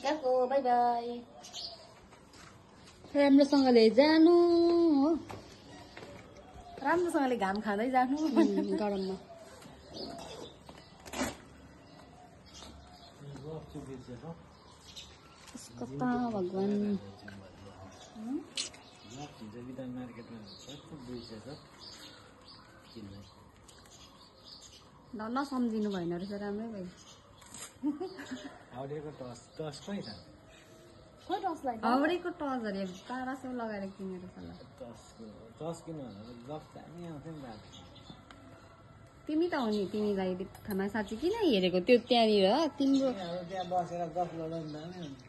गएको by by. राम्रोसँगले जानु हो, राम्रोसँगले घाम खाँदै जानु गरममा। कता भगवान नसम्झिनु भएन रहेछ, राम्रै भयो। हाउडेको टस खै त? हाउडेको टस अरे 1200 लगाएर किनेर होला। टस किन गफ दामी आउँथ्यो नि त। तिमी त हो नि, तिमीलाई खाना साँच्ची किन हेरेको त्यो त्यहाँनिर तिम्रो त्यहाँ बसेर गफ लडाउनु दामी हुन्छ।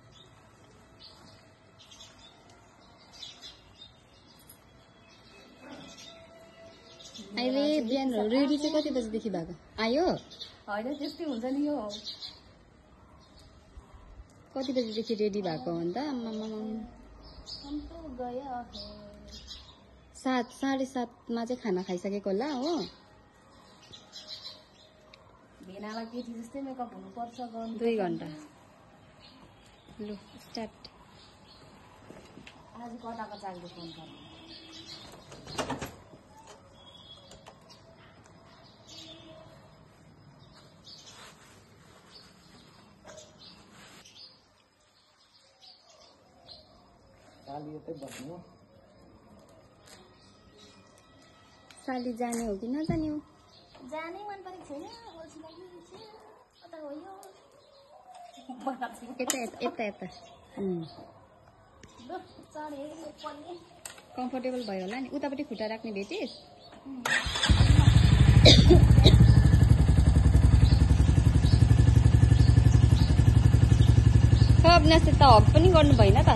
अहिले बिहान रेडी चाहिँ कति बजीदेखि भएको आयो? होइन त्यस्तै हुन्छ नि यो। कति बजीदेखि रेडी भएको अन्त? 7 7:30मा चाहिँ खाना खाइसकेको होला हो। भेनालाई केटी जस्तै मेकअप हुनुपर्छ, 2 घन्टा। लु स्टार्ट। आज कताको चालको फोन गर्नु। साली जाने हो कि नजाने हो? जाने मन परेको छैन। कता हो यो? यता कम्फर्टेबल भयो होला नि। उतापट्टि खुट्टा राख्ने भेटिस्? अविनाशले त हक पनि गर्नु भएन त।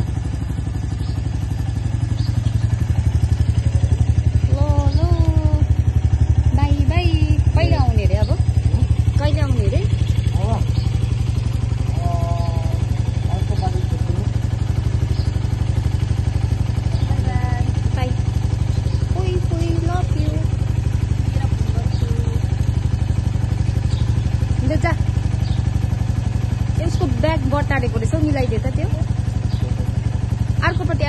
कहिले आउने अरे? अब कहिले आउने अरे? जा उसको ब्याग बटारेको रहेछ, मिलाइदिए त त्यो। अर्कोपट्टि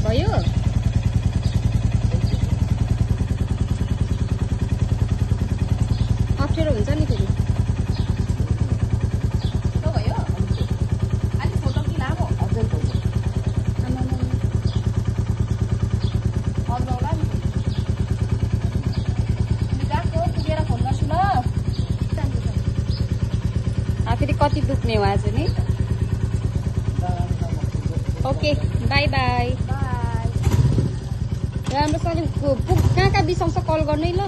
भयो। अप्ठ्यारो हुन्छ नि फेरि। फेरि कति दुख्ने हो आज नि। Okay by by. राम्रोसँगले कहाँ बिसाउँछ कल गर्नै ल।